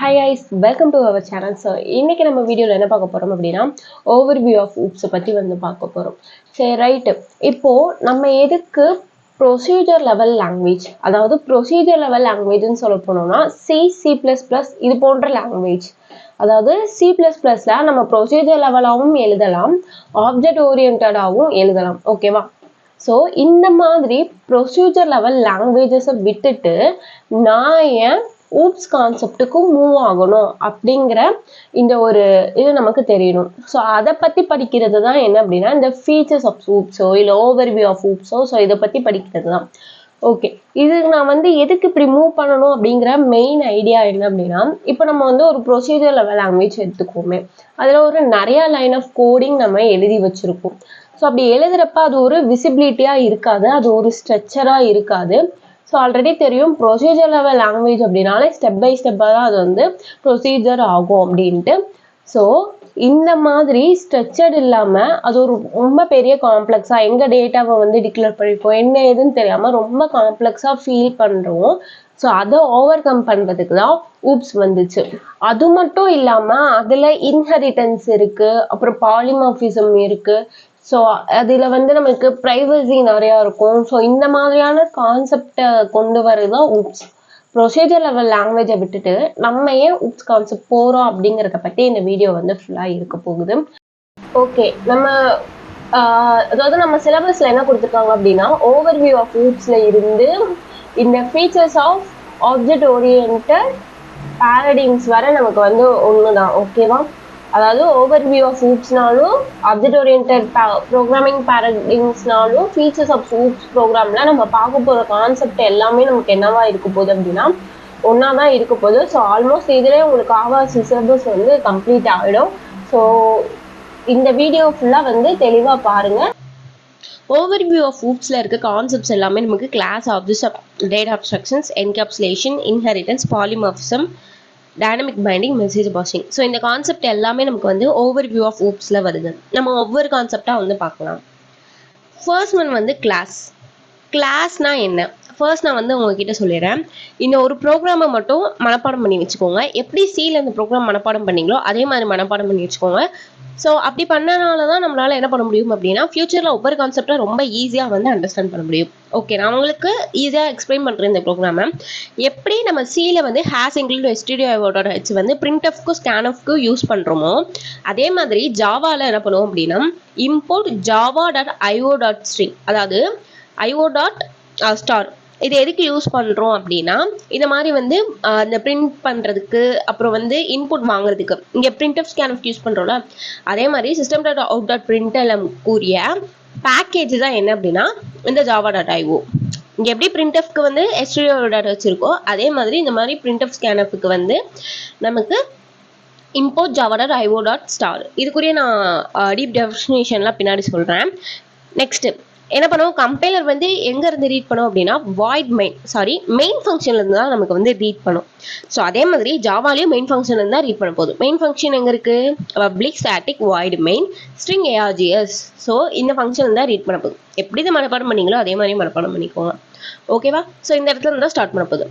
Hi guys, welcome to our channel. So இன்னைக்கு நம்ம வீடியோல என்ன பார்க்க போறோம் அப்படின்னா ஓவர்வியூ ஆஃப் ஊப்ஸ் பத்தி பார்க்க போறோம். சரி ரைட். இப்போ நம்ம எதுக்கு ப்ரொசீஜர் லெவல் லாங்குவேஜ், அதாவது ப்ரொசீஜர் லெவல் லாங்குவேஜ்னு சொல்ல போனோம்னா C++ இது போன்ற லாங்குவேஜ். அதாவது C++ல நம்ம ப்ரொசீஜர் லெவலாகவும் எழுதலாம், ஆப்ஜெக்ட் ஓரியன்டாகவும் எழுதலாம். ஓகேவா? ஸோ இந்த மாதிரி ப்ரொசீஜர் லெவல் லாங்குவேஜஸை விட்டுட்டு நான் ஏன் ஊப்ஸ் கான்செப்டுக்கும் மூவ் ஆகணும் அப்படிங்கிற இந்த ஒரு இது நமக்கு தெரியணும். ஸோ அதை பற்றி படிக்கிறது தான் என்ன அப்படின்னா இந்த ஃபீச்சர்ஸ் ஆஃப் ஊப்ஸோ இல்லை ஓவர்வியூ ஆஃப் ஊப்ஸோ. ஸோ இதை பற்றி படிக்கிறது தான். ஓகே, இது நான் எதுக்கு இப்படி மூவ் பண்ணணும் அப்படிங்கிற மெயின் ஐடியா என்ன அப்படின்னா, இப்போ நம்ம ஒரு ப்ரொசீஜர் லெவல் லாங்குவேஜ் எடுத்துக்கோமே, அதில் ஒரு நிறைய லைன் ஆஃப் கோடிங் நம்ம எழுதி வச்சிருக்கோம். ஸோ அப்படி எழுதுறப்ப அது ஒரு விசிபிலிட்டியாக இருக்காது, அது ஒரு ஸ்ட்ரக்சராக இருக்காது. ஸோ ஆல்ரெடி தெரியும் ப்ரொசீஜர் லெவல் லாங்குவேஜ் அப்படின்னாலே ஸ்டெப் பை ஸ்டெப்பாக தான் அது ப்ரொசீஜர் ஆகும் அப்படின்ட்டு. ஸோ இந்த மாதிரி ஸ்ட்ரக்சர்ட் இல்லாமல் அது ஒரு ரொம்ப பெரிய காம்ப்ளெக்ஸாக எங்கள் டேட்டாவை டிக்ளேர் பண்ணிப்போம் என்ன ஏதுன்னு தெரியாமல் ரொம்ப காம்ப்ளெக்ஸாக ஃபீல் பண்ணுறோம். ஸோ அதை ஓவர் கம் பண்ணுறதுக்கு தான் ஊப்ஸ் வந்துச்சு. அது மட்டும் இல்லாமல் அதில் இன்ஹெரிட்டன்ஸ் இருக்குது, அப்புறம் பாலிமார்பிசம் இருக்குது. ஸோ அதில் நமக்கு ப்ரைவசி நிறையா இருக்கும். ஸோ இந்த மாதிரியான கான்செப்டை கொண்டு வரது தான் ஊப்ஸ். ப்ரொசீஜர் லெவல் லாங்குவேஜை விட்டுட்டு நம்ம ஏன் ஊப்ஸ் கான்செப்ட் போகிறோம் அப்படிங்கிறத பற்றி இந்த வீடியோ ஃபுல்லாக இருக்க போகுது. ஓகே, அதாவது நம்ம சிலபஸில் என்ன கொடுத்துருக்காங்க அப்படின்னா ஓவர்வியூ ஆஃப் ஊப்ஸில் இருந்து இந்த features of object oriented paradigms வர நமக்கு ஒன்று தான். ஓகேவா? அதாவது ஓவர்வியூ ஆஃப் ஊப்ஸ்னாலும் ஆப்ஜெக்ட் ஓரியன்டட் ப்ரோக்ராமிங் பேரடிம்ஸ்னாலும் ஃபீச்சர்ஸ் ஆஃப் ஊப்ஸ் ப்ரோக்ராமில் நம்ம பார்க்க போகிற கான்செப்ட் எல்லாமே நமக்கு என்னவா இருக்க போகுது அப்படின்னா ஒன்றா தான் இருக்க போகுது. ஸோ ஆல்மோஸ்ட் இதிலே உங்களுக்கு ஆவாசி சிலபஸ் கம்ப்ளீட் ஆகிடும். ஸோ இந்த வீடியோ ஃபுல்லாக தெளிவாக பாருங்கள். ஓவர்வியூ ஆஃப் ஊப்ஸில் இருக்க கான்செப்ட்ஸ் எல்லாமே நமக்கு class, objects, data abstractions, encapsulation, inheritance, polymorphism, dynamic binding, message passing. So இந்த கான்செப்ட் எல்லாமே நமக்கு ஓவர்வியூ ஆஃப் ஊப்ஸில் வருது. நம்ம ஒவ்வொரு கான்செப்டாக பார்க்கலாம். First one class. கிளாஸ்னா என்ன? ஃபர்ஸ்ட் நான் உங்ககிட்ட சொல்லிடுறேன். இந்த ஒரு ப்ரோக்ராமை மட்டும் மனப்பாடம் பண்ணி வச்சுக்கோங்க. எப்படி சியில் இந்த ப்ரோக்ராம் மனப்பாடம் பண்ணீங்களோ அதே மாதிரி மனப்பாடம் பண்ணி வச்சுக்கோங்க. ஸோ அப்படி பண்ணனால தான் நம்மளால் என்ன பண்ண முடியும் அப்படின்னா ஃபியூச்சரில் ஒவ்வொரு கான்செப்டை ரொம்ப ஈஸியாக அண்டர்ஸ்டாண்ட் பண்ண முடியும். ஓகே, நான் உங்களுக்கு ஈஸியாக எக்ஸ்பிளைன் பண்ணுறேன் இந்த ப்ரோக்ராமை. எப்படி நம்ம சியில் ஹேஸ் இன்க்ளூட் stdio.h printfக்கு scanfக்கு யூஸ் பண்ணுறோமோ அதே மாதிரி ஜாவாவில் என்ன பண்ணுவோம் அப்படின்னா import java.io.string, அதாவது io.star. இது எதுக்கு யூஸ் பண்ணுறோம் அப்படின்னா இந்த மாதிரி இந்த பிரிண்ட் பண்ணுறதுக்கு, அப்புறம் இன்புட் வாங்குறதுக்கு. இங்கே printf scanf யூஸ் பண்ணுறோம்ல, அதே மாதிரி system.out.println கூறிய பேக்கேஜ் தான் என்ன அப்படின்னா இந்த java.io. இங்கே எப்படி printfக்கு stdio.h இருக்கோ அதே மாதிரி இந்த மாதிரி printf scanfக்கு நமக்கு import java.io.star. இதுக்குரிய நான் டீப் டெஃபினிஷன்லாம் பின்னாடி சொல்கிறேன். நெக்ஸ்ட்டு என்ன பண்ணுவோம், கம்பைலர் எங்க இருந்து ரீட் பண்ணும் அப்படின்னா மெயின் ஃபங்க்ஷன்ல இருந்து தான் நமக்கு ரீட் பண்ணும். ஸோ அதே மாதிரி ஜாவாலையும் மெயின் ஃபங்க்ஷன்ல இருந்து தான் ரீட் பண்ண போகுது. மெயின் ஃபங்க்ஷன் எங்க இருக்கு? Public static void main string args. So இந்த ஃபங்க்ஷன் தான் ரீட் பண்ண போகுது. எப்படி இதை மனப்பாடம் பண்ணீங்களோ அதே மாதிரி மனப்பாடம் பண்ணிக்கோங்க. ஓகேவா? ஸோ இந்த இடத்துல இருந்தால் ஸ்டார்ட் பண்ண போகுது.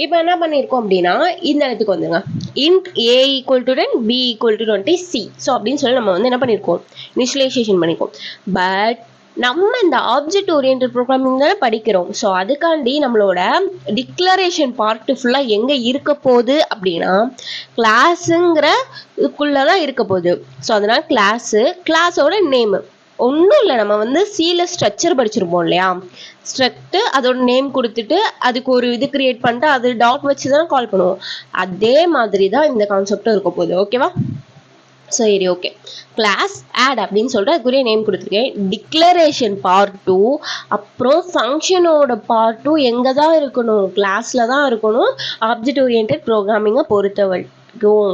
இப்போ என்ன பண்ணியிருக்கோம் அப்படின்னா இந்த இடத்துக்கு வந்துங்க int a = 10 b = 20 c. So அப்படின்னு சொல்லி நம்ம என்ன பண்ணியிருக்கோம், இனிஷியலைசேஷன் பண்ணியிருக்கோம். பட் நம்ம இந்த ஆப்ஜெக்ட் ஓரியன்டட் ப்ரோக்ராமிங் தானே படிக்கிறோம். ஸோ அதுக்காண்டி நம்மளோட டிக்ளரேஷன் பார்ட்டு ஃபுல்லாக எங்கே இருக்க போகுது அப்படின்னா கிளாஸுங்கிற இதுக்குள்ளதான் இருக்க போகுது. ஸோ அதனால கிளாஸோட நேமு ஒன்றும் இல்லை, நம்ம சியில் ஸ்ட்ரக்சர் படிச்சிருப்போம் இல்லையா, ஸ்ட்ரக்ட் அதோட நேம் கொடுத்துட்டு அதுக்கு ஒரு இது கிரியேட் பண்ணிட்டு அது டாட் வச்சு தான் கால் பண்ணுவோம். அதே மாதிரி தான் இந்த கான்செப்டும் இருக்க போகுது. ஓகேவா? சரி, ஓகே. கிளாஸ் ஆட் அப்படின்னு சொல்லிட்டு அதுக்குரிய நேம் கொடுத்துருக்கேன். டிக்ளரேஷன் பார்ட் 2, அப்புறம் ஃபங்க்ஷனோட பார்ட் 2 எங்கே தான் இருக்கணும், கிளாஸில் தான் இருக்கணும் ஆப்ஜெக்ட் ஓரியன்டட் ப்ரோக்ராமிங்கை பொறுத்த வரைக்கும்.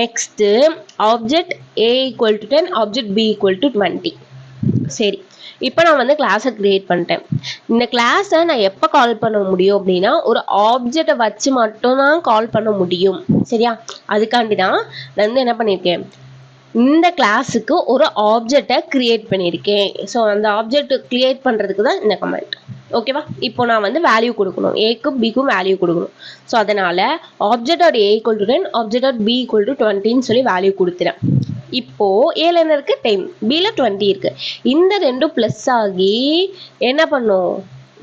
Next object a = 10, object b = 20. சரி, இப்போ நான் கிளாஸை கிரியேட் பண்ணிட்டேன். இந்த கிளாஸை நான் எப்போ கால் பண்ண முடியும் அப்படின்னா ஒரு ஆப்ஜெக்டை வச்சு மட்டும்தான் கால் பண்ண முடியும். சரியா? அதுக்காண்டி தான் நான் என்ன பண்ணியிருக்கேன், இந்த கிளாஸுக்கு ஒரு ஆப்ஜெக்டை கிரியேட் பண்ணியிருக்கேன். ஸோ அந்த ஆப்ஜெக்ட் கிரியேட் பண்ணுறதுக்கு தான் இந்த கமெண்ட். ஓகேவா? இப்போ நான் வந்து வேல்யூ கொடுக்கணும், ஏக்கும் பிக்கும் வேல்யூ கொடுக்கணும். ஸோ அதனால object R A equal to 10, object R B equal to 20ன்னு சொல்லி வேல்யூ கொடுத்துறேன். இப்போ ஏல என்ன இருக்கு 10, பில 20 இருக்கு. இந்த ரெண்டும் பிளஸ் ஆகி என்ன பண்ணும்,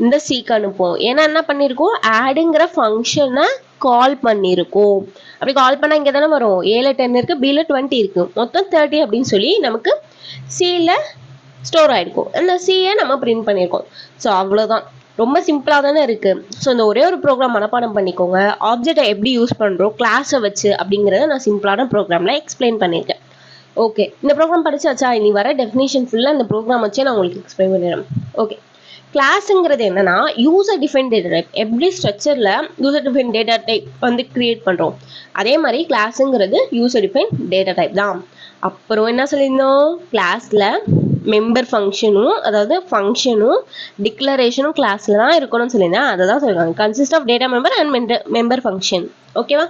இந்த சீக்கு அனுப்பும். ஏன்னா என்ன பண்ணிருக்கோம், ஆடுங்கிற ஃபங்க்ஷனை கால் பண்ணிருக்கோம். அப்படி கால் பண்ணா இங்க தானே வரும், ஏல 10 இருக்கு, பில 20 இருக்கு, மொத்தம் 30 அப்படின்னு சொல்லி நமக்கு சில ஸ்டோர் ஆயிருக்கும். அந்த சியை நம்ம பிரிண்ட் பண்ணியிருக்கோம். ஸோ அவ்வளோதான், ரொம்ப சிம்பிளாக தானே இருக்கு. ஸோ இந்த ஒரே ஒரு ப்ரோக்ராம் மனப்பாடம் பண்ணிக்கோங்க. ஆப்ஜெக்டை எப்படி யூஸ் பண்ணுறோம் கிளாஸை வச்சு அப்படிங்கிறத நான் சிம்பிளான ப்ரோக்ராமில் எக்ஸ்பிளைன் பண்ணியிருக்கேன். ஓகே, இந்த ப்ரோக்ராம் படிச்சாச்சா? இனி வர டெஃபினேஷன் ஃபுல்லாக இந்த ப்ரோக்ராம் வச்சே நான் உங்களுக்கு எக்ஸ்பிளைன் பண்ணிடுறேன். ஓகே, கிளாஸுங்கிறது என்னன்னா யூசர் டிஃபைன் டேட்டா டைப். எப்படி ஸ்ட்ரக்சரில் யூசர் டிஃபைன் டேட்டா டைப் வந்து கிரியேட் பண்ணுறோம், அதே மாதிரி கிளாஸுங்கிறது யூசர் டிஃபைன் டேட்டா டைப் தான். அப்புறம் என்ன சொல்லியிருந்தோம், கிளாஸில் மெம்பர் ஃபங்க்ஷனும், அதாவது ஃபங்க்ஷனும் டிக்ளரேஷனும் கிளாஸில் தான் இருக்கணும்னு சொல்லியிருந்தேன். அதை தான் சொல்லியிருக்காங்க, consist of data member and member function. ஓகேவா?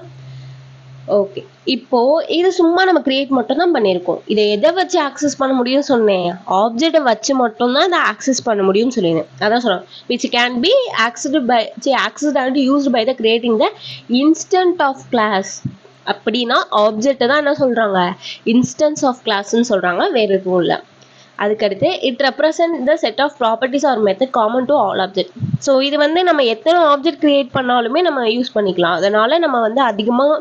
ஓகே, இப்போ இது சும்மா நம்ம கிரியேட் மட்டும் தான் பண்ணியிருக்கோம். இதை எதை வச்சு ஆக்சஸ் பண்ண முடியும் சொன்னேன், ஆப்ஜெக்டை வச்சு மட்டும் தான் இதை ஆக்சஸ் பண்ண முடியும்னு சொல்லியிருந்தேன். அதான் சொல்கிறேன், which can be accessed and used by the creating the instant of class. அப்படின்னா ஆப்ஜெக்டை தான் என்ன சொல்கிறாங்க, இன்ஸ்டன்ஸ் ஆஃப் கிளாஸ்ன்னு சொல்கிறாங்க, வேறு எதுவும் இல்லை. அதுக்கடுத்து it represent the set of properties or method common to all object. So இது வந்து நம்ம எத்தனை ஆப்ஜெக்ட் கிரியேட் பண்ணாலுமே நம்ம யூஸ் பண்ணிக்கலாம். அதனால நம்ம வந்து அதிகமாக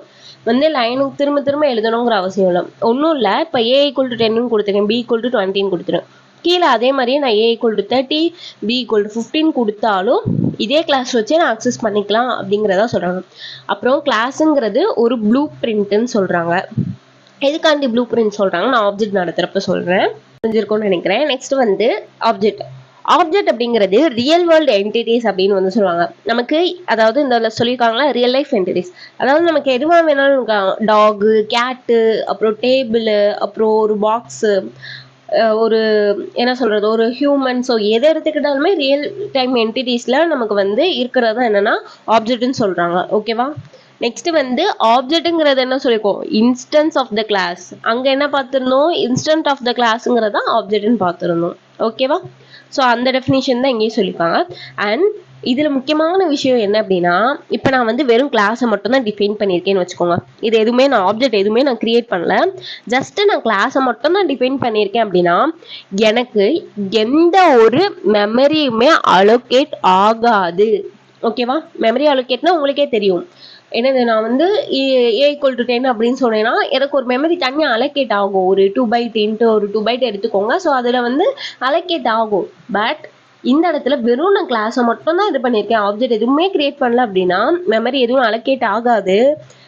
வந்து லைனுக்கு திரும்ப திரும்ப எழுதணுங்கிற அவசியம் இல்லை. ஒன்றும் இல்லை, இப்போ ஏ ஈக்குவல் டு 10 கொடுத்துருக்கேன், பி ஈக்குவல் டு 20 கொடுத்துருக்கேன். கீழே அதே மாதிரியே நான் A equal to 30, B equal to 15 கொடுத்தாலும் இதே கிளாஸ் வச்சே நான் அக்சஸ் பண்ணிக்கலாம் அப்படிங்கிறதா சொல்கிறாங்க. அப்புறம் கிளாஸுங்கிறது ஒரு ப்ளூ பிரிண்ட்னு சொல்கிறாங்க. எதுக்காண்டி ப்ளூ பிரிண்ட் சொல்கிறாங்க நான் ஆப்ஜெக்ட் நடத்துகிறப்ப சொல்கிறேன், புரிஞ்சிருக்கும்னு நினைக்கிறேன். நெக்ஸ்ட் வந்து ஆப்ஜெக்ட் அப்படிங்கிறது ரியல் வேர்ல்டு என்டிட்டிஸ் அப்படின்னு வந்து சொல்லுவாங்க நமக்கு. அதாவது இந்த சொல்லியிருக்காங்களா ரியல் லைஃப் என்டிட்டிஸ், அதாவது நமக்கு எதுவாக வேணாலும் டாகு, கேட்டு, அப்புறம் டேபிள், அப்புறம் ஒரு பாக்ஸு, ஒரு என்ன சொல்கிறது, ஒரு ஹியூமன். ஸோ எதை எடுத்துக்கிட்டாலுமே ரியல் டைம் என்டிட்டிஸில் நமக்கு வந்து இருக்கிறது என்னென்னா ஆப்ஜெக்ட்னு சொல்கிறாங்க. ஓகேவா? நெக்ஸ்ட் வந்து ஆப்ஜெக்ட்டுங்கிறது என்ன சொல்லியிருக்கோம், இன்ஸ்டன்ஸ் ஆஃப் த கிளாஸ். அங்கே என்ன பார்த்துருந்தோம், இன்ஸ்டன்ட் ஆஃப் த கிளாஸுங்கிறத ஆப்ஜெக்ட்னு பார்த்துருந்தோம். ஓகேவா? ஸோ அந்த டெஃபினிஷன் தான் எங்கேயும் சொல்லியிருக்காங்க. அண்ட் இதில் முக்கியமான விஷயம் என்ன அப்படின்னா, இப்போ நான் வந்து வெறும் கிளாஸை மட்டும் தான் டிஃபைன் பண்ணியிருக்கேன்னு வச்சுக்கோங்க. இது எதுவுமே நான் ஆப்ஜெக்ட் எதுவுமே நான் கிரியேட் பண்ணல, ஜஸ்ட்டு நான் கிளாஸை மட்டும் தான் டிஃபைன் பண்ணியிருக்கேன் அப்படின்னா எனக்கு எந்த ஒரு மெமரியுமே அலோகேட் ஆகாது. ஓகேவா? மெமரி அலோகேட்னா உங்களுக்கே தெரியும் என்னது, நான் வந்து ஏ ஈக்குவல் டு 10 அப்படின்னு சொன்னேன்னா எனக்கு ஒரு மெமரி தனியாக அலோகேட் ஆகும். ஒரு 2 பைட் ஒரு 2 பைட் எடுத்துக்கோங்க. ஸோ அதில் வந்து அலோகேட் ஆகும். பட் இந்த இடத்துல வெறும் நான் கிளாஸை மட்டும் தான் இது பண்ணியிருக்கேன், ஆப்ஜெக்ட் எதுவுமே கிரியேட் பண்ணல அப்படின்னா மெமரி எதுவும் அலோகேட் ஆகாது.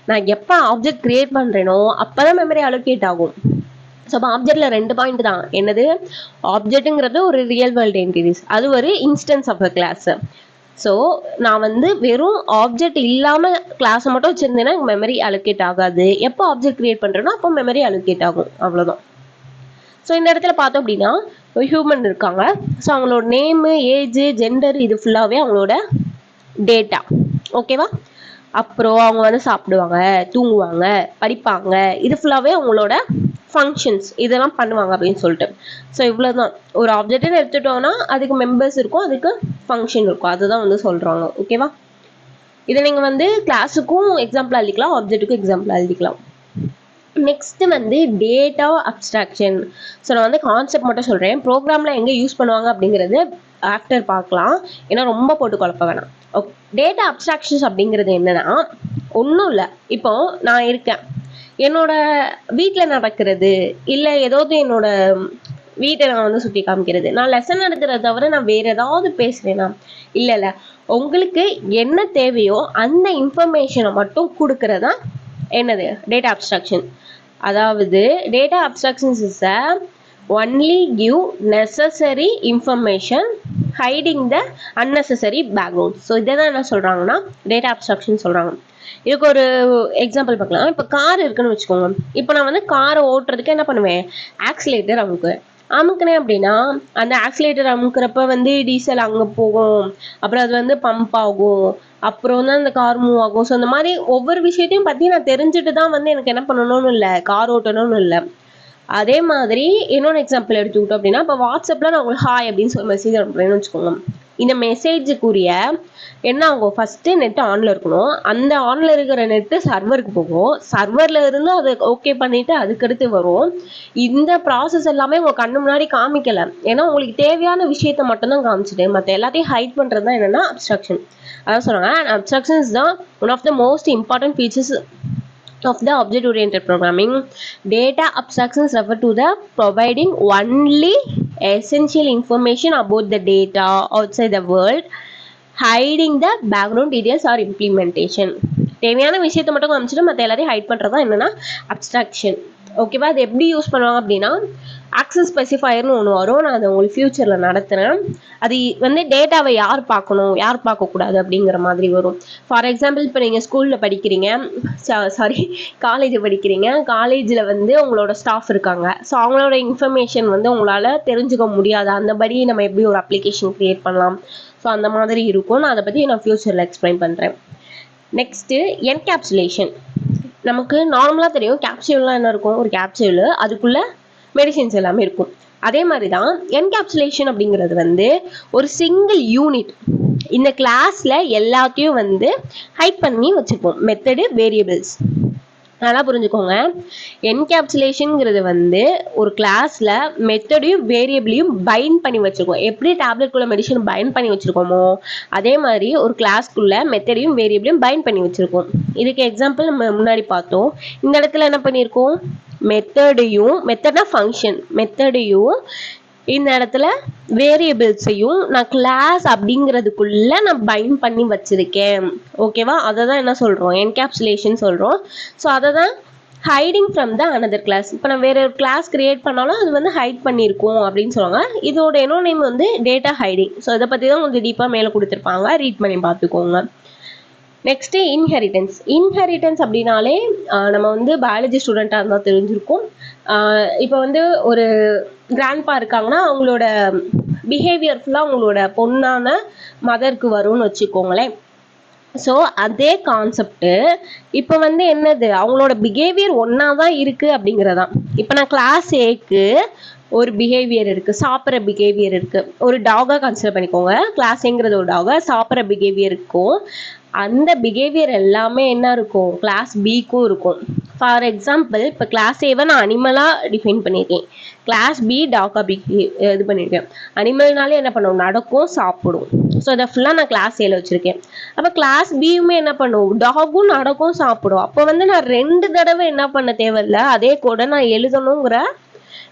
நான் எப்போ ஆப்ஜெக்ட் கிரியேட் பண்ணுறேனோ அப்போ தான் மெமரி அலோகேட் ஆகும். ஸோ அப்போ ஆப்ஜெக்டில் 2 பாயிண்ட் தான். என்னது, ஆப்ஜெக்ட்டுங்கிறது ஒரு ரியல் வேர்ல்டு என்டிட்டிஸ், அது ஒரு instance of a class. So நான் வந்து வெறும் ஆப்ஜெக்ட் இல்லாமல் கிளாஸை மட்டும் வச்சுருந்தேன்னா எனக்கு மெமரி அலோகேட் ஆகாது. எப்போ ஆப்ஜெக்ட் கிரியேட் பண்ணுறேன்னா அப்போ மெமரி அலோகேட் ஆகும். அவ்வளோதான். ஸோ இந்த இடத்துல பார்த்தோம் அப்படின்னா ஹியூமன் இருக்காங்க. ஸோ அவங்களோட நேமு, ஏஜ், ஜெண்டர், இது ஃபுல்லாகவே அவங்களோட டேட்டா. ஓகேவா? அப்புறம் அவங்க வந்து சாப்பிடுவாங்க, தூங்குவாங்க, படிப்பாங்க, இது ஃபுல்லாகவே அவங்களோட ஃபங்க்ஷன்ஸ், இதெல்லாம் பண்ணுவாங்க அப்படின்னு சொல்லிட்டு. ஸோ இவ்வளோதான். ஒரு ஆப்ஜெக்ட்னு எடுத்துட்டோம்னா அதுக்கு மெம்பர்ஸ் இருக்கும், அதுக்கு ஃபங்க்ஷன் இருக்கும், அதுதான் வந்து சொல்கிறாங்க. ஓகேவா? இதை நீங்கள் வந்து கிளாஸுக்கும் எக்ஸாம்பிள் எழுதிக்கலாம், ஆப்ஜெக்ட்டுக்கும் எக்ஸாம்பிள் எழுதிக்கலாம். நெக்ஸ்ட் வந்து டேட்டா அப்ஸ்ட்ராக்ஷன். ஸோ நான் வந்து கான்செப்ட் மட்டும் சொல்கிறேன், ப்ரோக்ராமில் எங்கே யூஸ் பண்ணுவாங்க அப்படிங்கிறது ஆஃப்டர் பார்க்கலாம், ஏன்னா ரொம்ப போட்டு குழப்ப வேணாம். ஓகே, டேட்டா அப்ஸ்ட்ராக்ஷன்ஸ் அப்படிங்கிறது என்னன்னா ஒன்றும் இல்லை. இப்போ நான் இருக்கேன், என்னோட வீட்டில் நடக்கிறது இல்லை ஏதாவது என்னோட வீட்டை நான் வந்து சுற்றி காமிக்கிறது, நான் லெசன் நடத்துகிறத தவிர நான் வேறு ஏதாவது பேசுகிறேன்னா இல்லை, உங்களுக்கு என்ன தேவையோ அந்த இன்ஃபர்மேஷனை மட்டும் கொடுக்கறதா என்னது டேட்டா அப்ஸ்ட்ராக்ஷன். அதாவது data abstractions is only give necessary information hiding the unnecessary background. So இதை தான் என்ன சொல்கிறாங்கன்னா டேட்டா அப்ஸ்ட்ராக்ஷன் சொல்கிறாங்க. இதுக்கு ஒரு எக்ஸாம்பிள் பார்க்கலாம். இப்போ கார் இருக்குன்னு வச்சுக்கோங்க. இப்போ நான் வந்து காரை ஓட்டுறதுக்கு என்ன பண்ணுவேன், ஆக்சிலேட்டர் அமுக்குனேன் அப்படின்னா அந்த ஆக்சிலேட்டர் அமுக்கிறப்ப வந்து டீசல் அங்கே போகும், அப்புறம் அது வந்து பம்ப் ஆகும், அப்புறம் தான் அந்த கார் மூவ் ஆகும். ஸோ அந்த மாதிரி ஒவ்வொரு விஷயத்தையும் பற்றி நான் தெரிஞ்சுட்டு தான் வந்து எனக்கு என்ன பண்ணணும்னு இல்லை, கார் ஓட்டணும்னு இல்லை. அதே மாதிரி இன்னொன்று எக்ஸாம்பிள் எடுத்துக்கிட்டோம் அப்படின்னா, இப்போ வாட்ஸ்அப்பில் நான் உங்களுக்கு ஹாய் அப்படின்னு சொல்லி மெசேஜ் அனுப்புறேன்னு வச்சுக்கோங்க. இந்த மெசேஜுக்குரிய என்ன ஆகும், ஃபஸ்ட்டு நெட் ஆனில் இருக்கணும். அந்த ஆனில் இருக்கிற நெட்டு சர்வருக்கு போகும். சர்வரில் இருந்து அதை ஓகே பண்ணிவிட்டு அதுக்கடுத்து வரும். இந்த ப்ராசஸ் எல்லாமே உங்கள் கண்ணு முன்னாடி காமிக்கலை. ஏன்னா உங்களுக்கு தேவையான விஷயத்த மட்டும்தான் காமிச்சிட்டு மற்ற எல்லாத்தையும் ஹைட் பண்ணுறது தான் என்னென்னா அப்ஸ்ட்ரக்ஷன். அதான் சொல்கிறாங்க, அப்ஸ்ட்ரக்ஷன் இஸ் தான் one of the most important features of the object oriented programming. Data abstractions refer to the providing only essential information about the data outside the world, hiding the background details or implementation. தேவையான விஷயத்தை மட்டும் காமிச்சிட்டு மற்ற எல்லாத்தையும் height பண்ணுறது தான் என்னென்னா abstraction. ஓகேவா? அது எப்படி யூஸ் பண்ணுவாங்க அப்படின்னா, ஆக்சஸ் ஸ்பெசிஃபயர்னு ஒன்று வரும். நான் அதை உங்களுக்கு ஃபியூச்சரில் நடத்துகிறேன். அது வந்து டேட்டாவை யார் பார்க்கணும் யார் பார்க்கக்கூடாது அப்படிங்கிற மாதிரி வரும். ஃபார் எக்ஸாம்பிள், இப்போ நீங்கள் ஸ்கூலில் படிக்கிறீங்க, காலேஜ் படிக்கிறீங்க. காலேஜில் வந்து உங்களோட ஸ்டாஃப் இருக்காங்க. ஸோ அவங்களோட இன்ஃபர்மேஷன் வந்து உங்களால் தெரிஞ்சுக்க முடியாது. அந்தபடி நம்ம எப்படி ஒரு அப்ளிகேஷன் க்ரியேட் பண்ணலாம், ஸோ அந்த மாதிரி இருக்கும். நான் அதை பற்றி நான் ஃபியூச்சரில் எக்ஸ்பிளைன் பண்ணுறேன். Next encapsulation. நமக்கு நார்மலாக தெரியும் கேப்சூல்லாம் என்ன இருக்கும், ஒரு கேப்சூலு அதுக்குள்ளே மெடிசின்ஸ் எல்லாமே இருக்கும். அதே மாதிரி தான் என்கேப்சுலேஷன் அப்படிங்கிறது வந்து ஒரு சிங்கிள் யூனிட். இந்த கிளாஸில் எல்லாத்தையும் வந்து ஹைட் பண்ணி வச்சுருப்போம். மெத்தடு, வேரியபிள்ஸ், நல்லா புரிஞ்சுக்கோங்க. என்கேப்சுலேஷனுங்கிறது வந்து ஒரு கிளாஸில் மெத்தடையும் வேரியபிளையும் பைண்ட் பண்ணி வச்சுருக்கோம். எப்படி டேப்லெட்குள்ளே மெடிசன் பைண்ட் பண்ணி வச்சுருக்கோமோ அதே மாதிரி ஒரு கிளாஸ்க்குள்ளே மெத்தடையும் வேரியபிளையும் பைண்ட் பண்ணி வச்சுருக்கோம். இதுக்கு எக்ஸாம்பிள் நம்ம முன்னாடி பார்த்தோம். இந்த இடத்துல என்ன பண்ணியிருக்கோம், மெத்தடையும், மெத்தட்னா ஃபங்க்ஷன், மெத்தடையும் இந்த இடத்துல வேரியபிள்ஸையும் நான் கிளாஸ் அப்படிங்கிறதுக்குள்ள நான் பைண்ட் பண்ணி வச்சிருக்கேன். ஓகேவா? அதை தான் என்ன சொல்கிறோம், என்கேப்சுலேஷன் சொல்கிறோம். ஸோ அதை தான் hiding from the another class. இப்போ நான் வேற ஒரு கிளாஸ் கிரியேட் பண்ணாலும் அது வந்து ஹைட் பண்ணியிருக்கோம் அப்படின்னு சொல்லுவாங்க. இதோட இன்னொரு நேம் வந்து டேட்டா ஹைடிங். ஸோ இதை பற்றி தான் கொஞ்சம் டீப்பாக மேலே கொடுத்துருப்பாங்க, ரீட் பண்ணி பார்த்துக்கோங்க. Next inheritance. இன்ஹெரிட்டன்ஸ் அப்படின்னாலே நம்ம வந்து பயாலஜி ஸ்டூடெண்ட்டாக இருந்தால் தெரிஞ்சிருக்கும். இப்போ வந்து ஒரு கிராண்ட்பா இருக்காங்கன்னா அவங்களோட பிஹேவியர் ஃபுல்லாக அவங்களோட பொண்ணான மதருக்கு வரும்னு வச்சுக்கோங்களேன். ஸோ அதே கான்செப்டு இப்போ வந்து என்னது, அவங்களோட பிஹேவியர் ஒன்றா தான் இருக்குது அப்படிங்கிறதான். இப்போ நான் கிளாஸ் ஏக்கு ஒரு பிஹேவியர் இருக்குது, சாப்பிட்ற பிஹேவியர் இருக்குது. ஒரு டாகாக கன்சிடர் பண்ணிக்கோங்க. கிளாஸுங்கிறது ஒரு டாகாக, சாப்பிட்ற பிஹேவியர் இருக்கும். அந்த பிஹேவியர் எல்லாமே என்ன இருக்கும், கிளாஸ் பிக்கும் இருக்கும். ஃபார் எக்ஸாம்பிள், இப்போ கிளாஸ் ஏவை நான் அனிமலாக டிஃபைன் பண்ணியிருக்கேன், கிளாஸ் பி டாகா இது பண்ணியிருக்கேன். அனிமல்னாலே என்ன பண்ணும், நடக்கும், சாப்பிடும். ஸோ அதை ஃபுல்லாக நான் கிளாஸ் ஏல வச்சுருக்கேன். அப்போ கிளாஸ் பியுமே என்ன பண்ணும், டாகும் நடக்கும் சாப்பிடும். அப்போ வந்து நான் 2 தடவை என்ன பண்ண தேவையில்லை, அதே கூட நான் எழுதணுங்கிற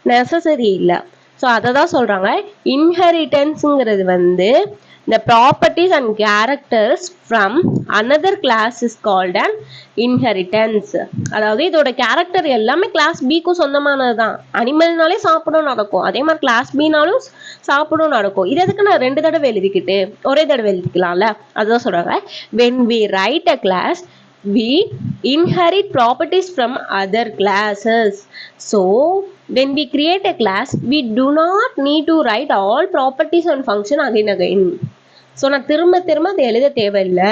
நெசசரி இல்லை. ஸோ அதை தான் சொல்கிறாங்க இன்ஹெரிட்டன்ஸுங்கிறது வந்து the properties and characters from another class is called an inheritance. அதாவது இதோட கேரக்டர் எல்லாமே கிளாஸ் பிக்கும் சொந்தமானது தான். அனிமல்னாலே சாப்பிடும் நடக்கும், அதே மாதிரி கிளாஸ் பினாலும் சாப்பிடும் நடக்கும். இது எதுக்கு நான் 2 தடவை எழுதிக்கிட்டு ஒரே தடவை எழுதிக்கலாம்ல, அதுதான் சொல்கிறாங்க. when we write a class we inherit properties from other classes. So when we create a class we do not need to write all properties and function again. So நான் திரும்ப அதை எழுத தேவையில்லை.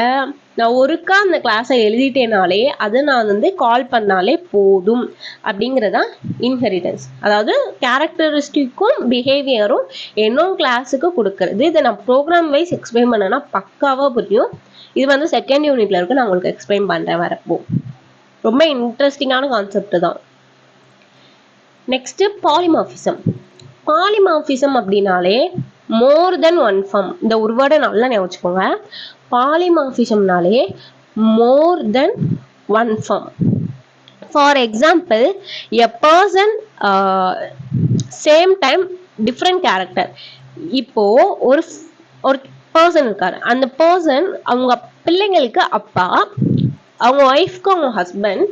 நான் ஒருக்கா அந்த கிளாஸை எழுதிட்டேனாலே அதை நான் வந்து கால் பண்ணாலே போதும் அப்படிங்கிறதான் இன்ஹெரிட்டன்ஸ். அதாவது கேரக்டரிஸ்டிக்கும் பிஹேவியரும் என்னோட கிளாஸுக்கு கொடுக்கறது. இதை நான் ப்ரோக்ராம் வைஸ் எக்ஸ்பிளைன் பண்ணேன்னா பக்காவாக புரியும். இது வந்து செகண்ட் யூனிட்ல இருக்கு, நான் உங்களுக்கு எக்ஸ்பிளைன் பண்ணுறேன் வரப்போ. ரொம்ப இன்ட்ரெஸ்டிங்கான கான்செப்ட் தான். Next polymorphism. பாலிமார்ஃபிசம் அப்படின்னாலே மோர் தென் ஒன் ஃபார்ம். இந்த ஒரு வேர்டை நல்லா ஞாபகம் வச்சுக்கோங்க. பாலிமார்ஃபிசம்னாலே more then one form. For example, a person same time different character. இப்போ ஒரு பர்சன் இருக்காரு, அந்த பர்சன் அவங்க பிள்ளைங்களுக்கு அப்பா, அவங்க ஒய்ஃப்க்கு அவங்க ஹஸ்பண்ட்,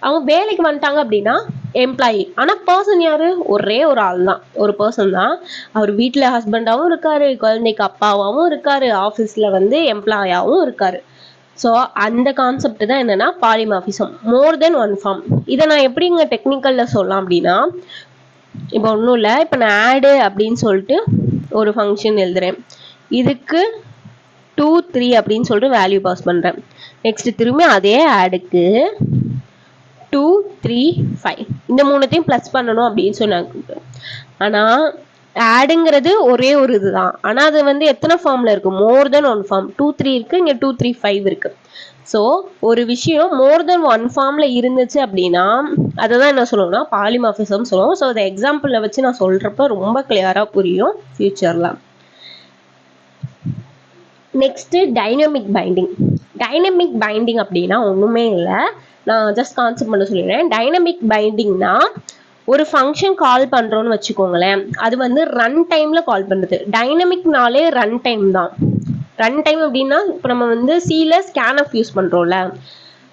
அவங்க வேலைக்கு வந்துட்டாங்க அப்படின்னா எம்ப்ளாயி. ஆனால் பர்சன் யாரு, ஒரே ஒரு ஆள் தான், ஒரு பர்சன் தான். அவர் வீட்டில் ஹஸ்பண்டாகவும் இருக்காரு, குழந்தைக்கு அப்பாவாகவும் இருக்காரு, ஆஃபீஸில் வந்து எம்ப்ளாயாகவும் இருக்காரு. ஸோ அந்த கான்செப்ட் தான் என்னன்னா பாலிமார்ஃபிசம், மோர் தென் ஒன் ஃபார்ம். இதை நான் எப்படிங்க டெக்னிக்கலில் சொல்லலாம் அப்படின்னா, இப்போ ஒன்றும் இல்லை, இப்போ நான் ஆடு அப்படின்னு சொல்லிட்டு ஒரு ஃபங்க்ஷன் எழுதுறேன். இதுக்கு 2, 3 அப்படின்னு சொல்லிட்டு வேல்யூ பாஸ் பண்ணுறேன். நெக்ஸ்ட் திரும்பி அதே ஆடுக்கு 2, 3, 5 இந்த 3த்தையும் ப்ளஸ் பண்ணணும் அப்படின்னு சொன்னாங்க. ஆனால் ஆடுங்கிறது ஒரே ஒரு இதுதான், ஆனா அது வந்து எத்தனை ஃபார்ம்ல இருக்கு, மோர் தென் ஒன் ஃபார்ம். 2 3 இருக்கு, இங்க 2 3 5 இருக்கு. ஸோ ஒரு விஷயம் மோர் தென் ஒன் ஃபார்ம்ல இருந்துச்சு அப்படின்னா அததான் என்ன சொல்லுவோம்னா பாலிமார்பிசம் சொல்லுவோம். ஸோ அதை எக்ஸாம்பிள வச்சு நான் சொல்றப்ப ரொம்ப கிளியரா புரியும் ஃபியூச்சர்ல. Next dynamic binding. Dynamic binding அப்படின்னா ஒண்ணுமே இல்லை, நான் ஜஸ்ட் கான்செப்ட் பண்ண சொல்லிடுறேன். டைனமிக் பைண்டிங்னா ஒரு ஃபங்க்ஷன் கால் பண்றோம்னு வச்சுக்கோங்களேன், அது வந்து ரன் டைம்ல கால் பண்ணுது. டைனமிக்னாலே ரன் டைம் தான். ரன் டைம் அப்படின்னா இப்போ நம்ம வந்து சில ஸ்கேன்எஃப் யூஸ் பண்றோம்ல,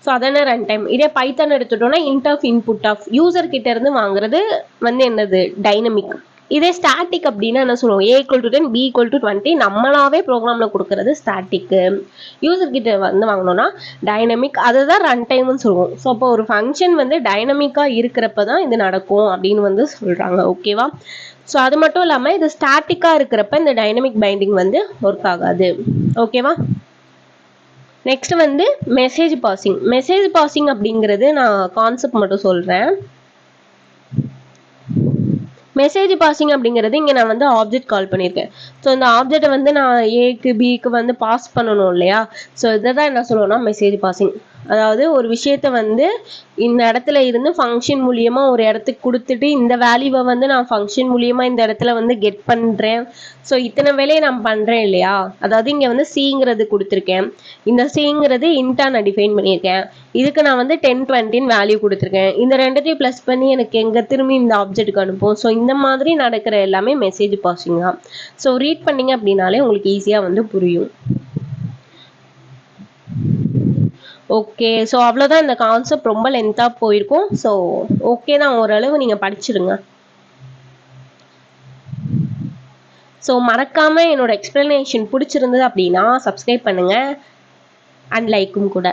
ஸோ அதான ரன் டைம். இதே பைத்தான் எடுத்துட்டோம்னா இன்ட் இன்புட் ஆஃப் யூசர் கிட்ட இருந்து வாங்குறது வந்து என்னது டைனமிக். இதே ஸ்டாட்டிக் அப்படின்னா என்ன சொல்லுவோம், A = 10 B = 20 நம்மளாவே ப்ரோக்ராம்ல கொடுக்கறது ஸ்டாட்டிக். யூசர் கிட்ட வந்து வாங்கினோம்னா டைனமிக், அதுதான் ரன் டைம்னு சொல்லுவோம். ஸோ அப்போ ஒரு ஃபங்க்ஷன் வந்து டைனமிக்கா இருக்கிறப்ப தான் இது நடக்கும் அப்படின்னு வந்து சொல்றாங்க. ஓகேவா? ஸோ அது மட்டும் இல்லாமல் இது ஸ்டாட்டிக்கா இருக்கிறப்ப இந்த டைனமிக் பைண்டிங் வந்து ஒர்க் ஆகாது. ஓகேவா? நெக்ஸ்ட் வந்து மெசேஜ் பாசிங். மெசேஜ் பாசிங் அப்படிங்கிறது நான் கான்செப்ட் மட்டும் சொல்றேன். மெசேஜ் பாசிங் அப்படிங்கிறது இங்கே நான் வந்து ஆப்ஜெக்ட் கால் பண்ணியிருக்கேன். ஸோ இந்த ஆப்ஜெக்டை வந்து நான் ஏக்கு பிக்கு வந்து பாஸ் பண்ணணும் இல்லையா, ஸோ இதை தான் என்ன சொல்லுவோம்னா மெசேஜ் பாசிங். அதாவது ஒரு விஷயத்த வந்து இந்த இடத்துல இருந்து ஃபங்க்ஷன் மூலியமா ஒரு இடத்துக்கு கொடுத்துட்டு இந்த வேல்யூவை வந்து நான் ஃபங்க்ஷன் மூலியமா இந்த இடத்துல வந்து கெட் பண்ணுறேன். ஸோ இத்தனை வேலையை நான் பண்ணுறேன் இல்லையா, அதாவது இங்கே வந்து சிங்கிறது கொடுத்துருக்கேன், இந்த சிங்கிறது இன்டா நான் டிஃபைன் பண்ணியிருக்கேன், இதுக்கு நான் வந்து 10 20 வேல்யூ கொடுத்துருக்கேன், இந்த ரெண்டத்தையும் ப்ளஸ் பண்ணி எனக்கு எங்கே திரும்பி இந்த ஆப்ஜெக்ட்டுக்கு அனுப்பும். ஸோ இந்த மாதிரி நடக்கிற எல்லாமே மெசேஜ் பாசிங் தான். ஸோ ரீட் பண்ணீங்க அப்படின்னாலே உங்களுக்கு ஈஸியாக வந்து புரியும். ஓகே, ஸோ அவ்வளோதான். இந்த கான்செப்ட் ரொம்ப லென்த்தாக போயிருக்கும். ஸோ ஓகே தான், ஓரளவு நீங்கள் படிச்சிடுங்க. ஸோ மறக்காமல் என்னோட எக்ஸ்பிளனேஷன் பிடிச்சிருந்தது அப்படின்னா சப்ஸ்கிரைப் பண்ணுங்கள் அண்ட் லைக்கும் கூட.